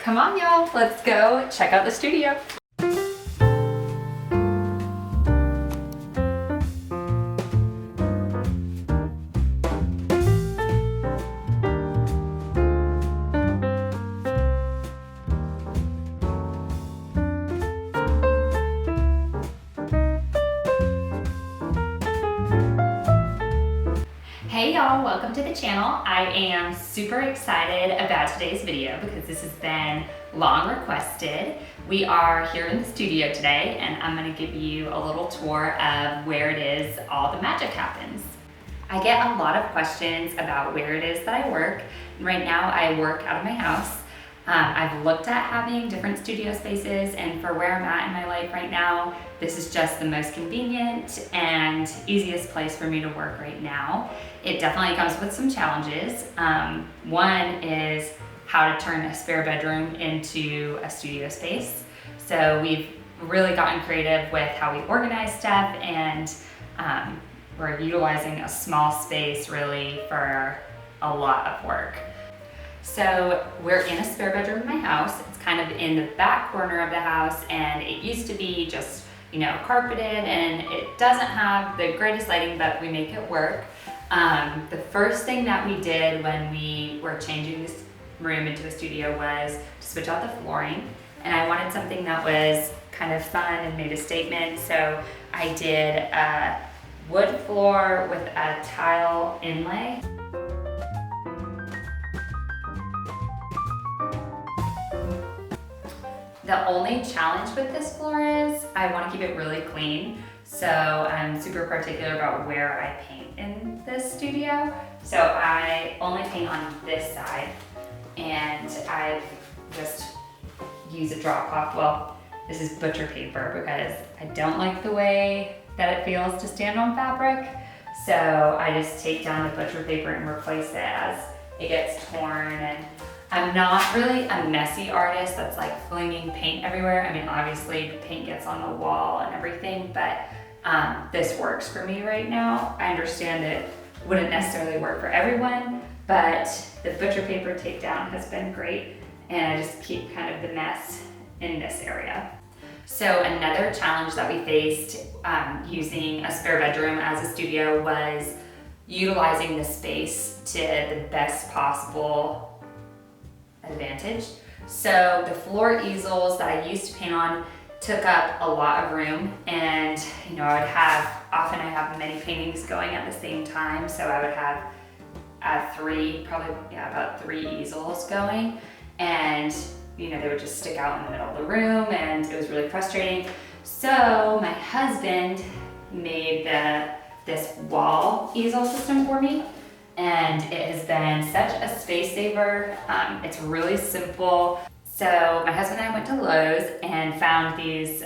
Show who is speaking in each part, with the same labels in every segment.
Speaker 1: Come on, y'all, let's go check out the studio. Hey y'all, welcome to the channel. I am super excited about today's video because this has been long requested. We are here in the studio today and I'm going to give you a little tour of where it is all the magic happens. I get a lot of questions about where it is that I work. Right now I work out of my house. I've looked at having different studio spaces, and for where I'm at in my life right now, this is just the most convenient and easiest place for me to work right now. It definitely comes with some challenges. One is how to turn a spare bedroom into a studio space. So we've really gotten creative with how we organize stuff, and we're utilizing a small space really for a lot of work. So we're in a spare bedroom in my house. It's kind of in the back corner of the house, and it used to be just, carpeted, and it doesn't have the greatest lighting, but we make it work. The first thing that we did when we were changing this room into a studio was to switch out the flooring, and I wanted something that was kind of fun and made a statement. So I did a wood floor with a tile inlay. The only challenge with this floor is I want to keep it really clean, so I'm super particular about where I paint in this studio. So I only paint on this side, and I just use a drop cloth. Well, this is butcher paper because I don't like the way that it feels to stand on fabric. So I just take down the butcher paper and replace it as it gets torn. And I'm not really a messy artist that's like flinging paint everywhere. I mean, obviously paint gets on the wall and everything, but this works for me right now. I understand it wouldn't necessarily work for everyone, but the butcher paper takedown has been great, and I just keep kind of the mess in this area. So another challenge that we faced using a spare bedroom as a studio was utilizing the space to the best possible advantage. So the floor easels that I used to paint on took up a lot of room, and I have many paintings going at the same time, so I would have about three easels going, and they would just stick out in the middle of the room, and it was really frustrating. So my husband made this wall easel system for me, and it has been such a space saver. It's really simple. So my husband and I went to Lowe's and found these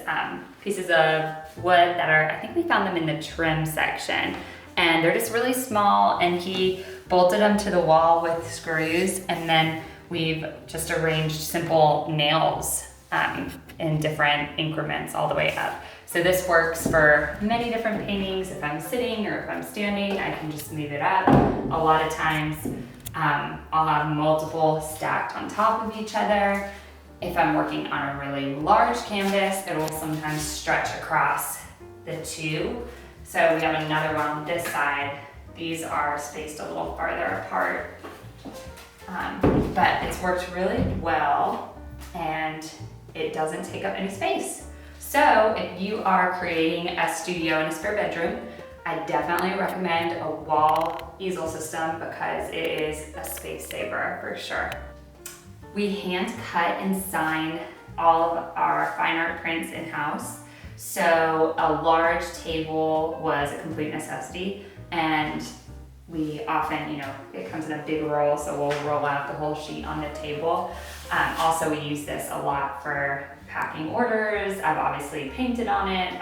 Speaker 1: pieces of wood that are, I think we found them in the trim section, and they're just really small, and he bolted them to the wall with screws, and then we've just arranged simple nails in different increments all the way up. So this works for many different paintings. If I'm sitting or if I'm standing, I can just move it up. A lot of times I'll have multiple stacked on top of each other. If I'm working on a really large canvas, it will sometimes stretch across the two. So we have another one on this side. These are spaced a little farther apart, but it's worked really well, and it doesn't take up any space. So if you are creating a studio in a spare bedroom, I definitely recommend a wall easel system because it is a space saver for sure. We hand cut and sign all of our fine art prints in-house. So a large table was a complete necessity, and we often, it comes in a big roll, so we'll roll out the whole sheet on the table. Also, we use this a lot for packing orders. I've obviously painted on it.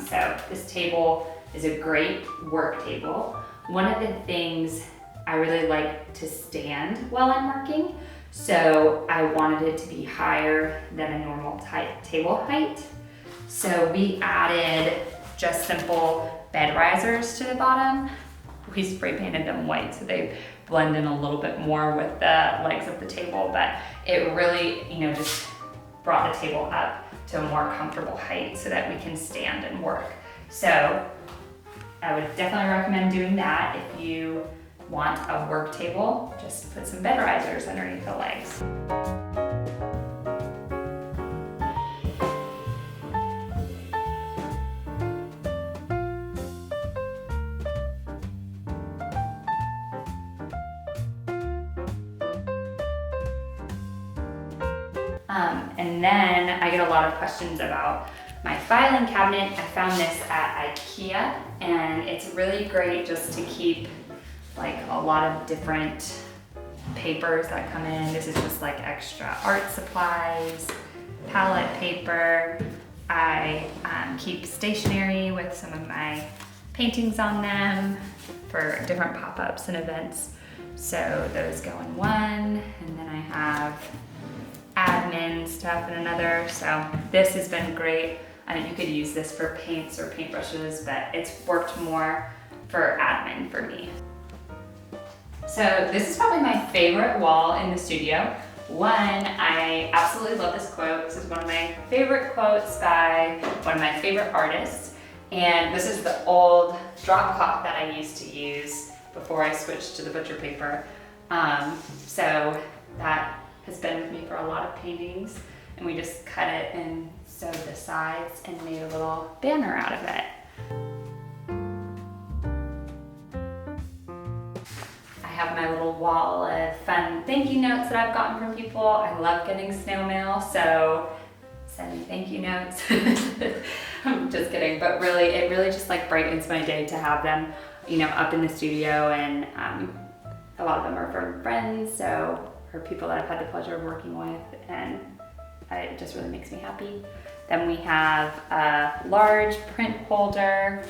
Speaker 1: So this table is a great work table. One of the things I really like to stand while I'm working, so I wanted it to be higher than a normal table height. So we added just simple bed risers to the bottom. We spray painted them white so they blend in a little bit more with the legs of the table, but it really, just brought the table up to a more comfortable height so that we can stand and work. So I would definitely recommend doing that. If you want a work table, just put some bed risers underneath the legs. And then I get a lot of questions about my filing cabinet. I found this at IKEA, and it's really great just to keep like a lot of different papers that come in. This is just like extra art supplies, palette paper. I keep stationery with some of my paintings on them for different pop-ups and events. So those go in one, and then I have admin stuff in another. So this has been great. I mean, you could use this for paints or paintbrushes, but it's worked more for admin for me. So this is probably my favorite wall in the studio. One, I absolutely love this quote. This is one of my favorite quotes by one of my favorite artists. And this is the old drop cloth that I used to use before I switched to the butcher paper. So that has been with me for a lot of paintings, and we just cut it and sewed the sides and made a little banner out of it. I have my little wall of fun thank you notes that I've gotten from people. I love getting snail mail, so send me thank you notes. I'm just kidding, but really, it really just like brightens my day to have them, up in the studio, and a lot of them are from friends, so or people that I've had the pleasure of working with, and it just really makes me happy. Then we have a large print holder.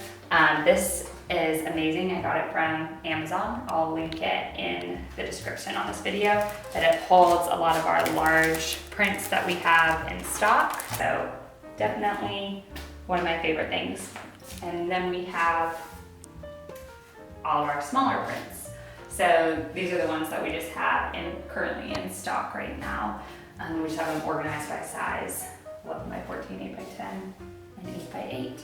Speaker 1: This is amazing. I got it from Amazon. I'll link it in the description on this video. But it holds a lot of our large prints that we have in stock. So definitely one of my favorite things. And then we have all of our smaller prints. So these are the ones that we just have currently in stock right now. We just have them organized by size, 11 by 14, 8 by 10, and 8 by 8.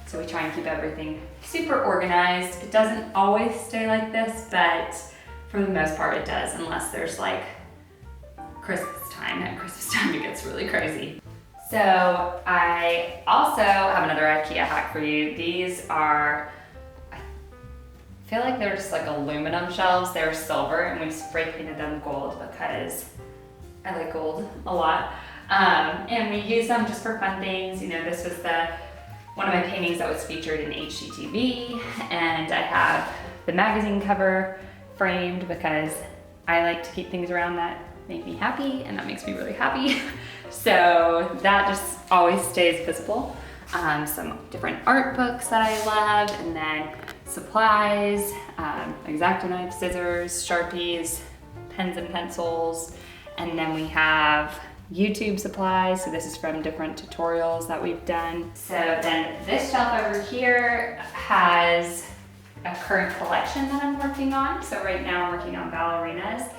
Speaker 1: So we try and keep everything super organized. It doesn't always stay like this, but for the most part it does, unless there's like Christmas time. At Christmas time it gets really crazy. So I also have another IKEA hack for you. These are, I feel like they're just like aluminum shelves. They're silver, and we spray painted them gold because I like gold a lot. And we use them just for fun things. This was one of my paintings that was featured in HGTV, and I have the magazine cover framed because I like to keep things around that make me happy, and that makes me really happy. So that just always stays visible. Some different art books that I love, and then supplies, X-Acto knife, scissors, Sharpies, pens and pencils, and then we have YouTube supplies. So this is from different tutorials that we've done. So then this shelf over here has a current collection that I'm working on. So right now I'm working on ballerinas.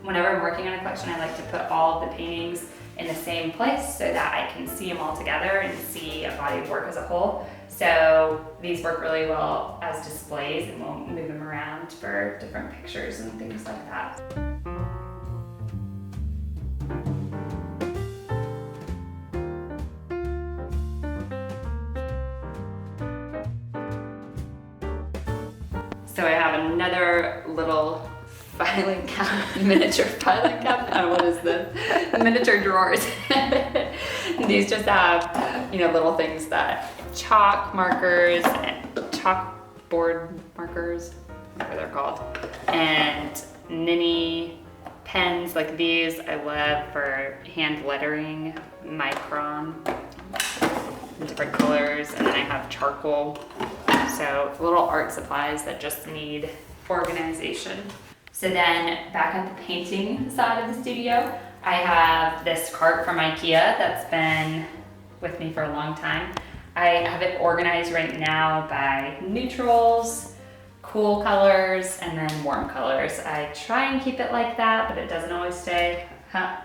Speaker 1: Whenever I'm working on a collection, I like to put all of the paintings in the same place so that I can see them all together and see a body of work as a whole. So these work really well as displays, and we'll move them around for different pictures and things like that. So I have another little filing cabinet, miniature filing cabinet. What is this? Miniature drawers. These just have, little things that chalk markers and chalkboard markers, whatever they're called, and mini pens like these. I love for hand lettering, micron, in different colors, and then I have charcoal. So little art supplies that just need organization. So then back at the painting side of the studio, I have this cart from IKEA that's been with me for a long time. I have it organized right now by neutrals, cool colors, and then warm colors. I try and keep it like that, but it doesn't always stay.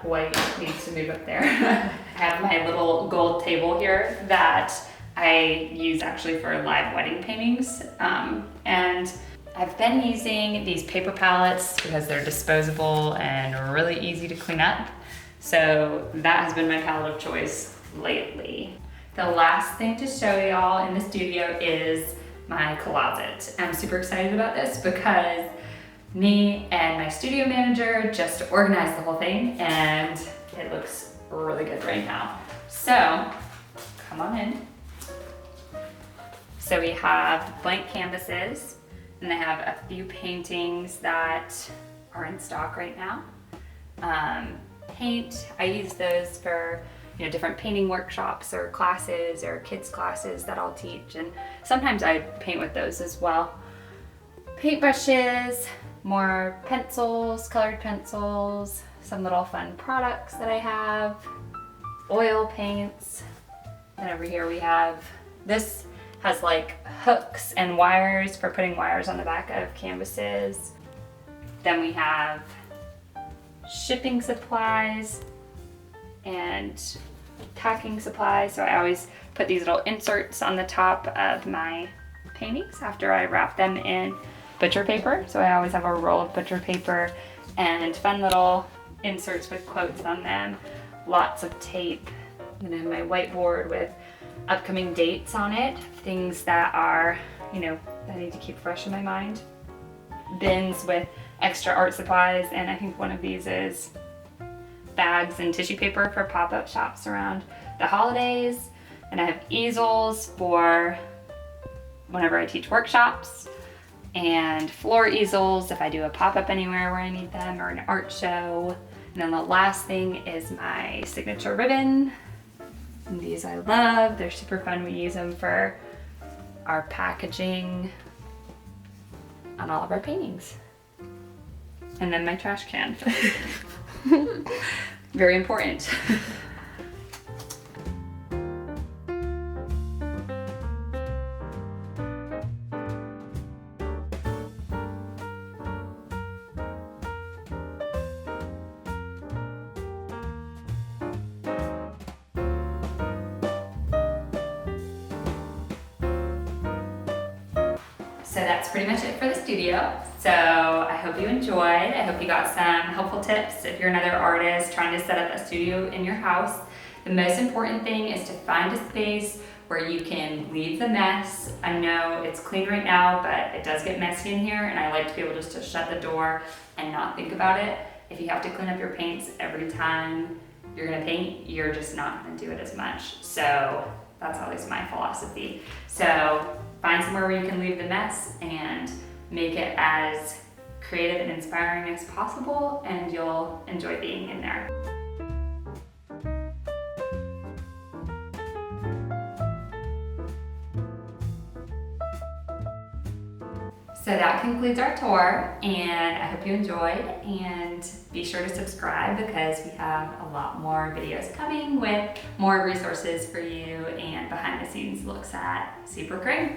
Speaker 1: White needs to move up there. I have my little gold table here that I use actually for live wedding paintings. And I've been using these paper palettes because they're disposable and really easy to clean up. So that has been my palette of choice lately. The last thing to show y'all in the studio is my closet. I'm super excited about this because me and my studio manager just organized the whole thing and it looks really good right now. So come on in. So we have blank canvases and I have a few paintings that are in stock right now. Paint, I use those for different painting workshops or classes or kids classes that I'll teach, and sometimes I paint with those as well. Paintbrushes, more pencils, colored pencils, some little fun products that I have, oil paints, and over here we have, this has like hooks and wires for putting wires on the back of canvases. Then we have shipping supplies and packing supplies. So I always put these little inserts on the top of my paintings after I wrap them in butcher paper. So I always have a roll of butcher paper and fun little inserts with quotes on them, lots of tape. I'm gonna have my whiteboard with upcoming dates on it, things that are, that I need to keep fresh in my mind. Bins with extra art supplies, and I think one of these is bags and tissue paper for pop-up shops around the holidays. And I have easels for whenever I teach workshops, and floor easels if I do a pop-up anywhere where I need them or an art show. And then the last thing is my signature ribbon. And these I love, they're super fun. We use them for our packaging on all of our paintings. And then my trash can. Very important. So that's pretty much it for the studio. So I hope you enjoyed. I hope you got some helpful tips if you're another artist trying to set up a studio in your house. The most important thing is to find a space where you can leave the mess. I know it's clean right now, but it does get messy in here, and I like to be able just to shut the door and not think about it. If you have to clean up your paints every time you're gonna paint, you're just not gonna do it as much. So that's always my philosophy. So find somewhere where you can leave the mess and make it as creative and inspiring as possible, and you'll enjoy being in there. So that concludes our tour, and I hope you enjoyed, and be sure to subscribe because we have a lot more videos coming with more resources for you and behind the scenes looks at Brooke.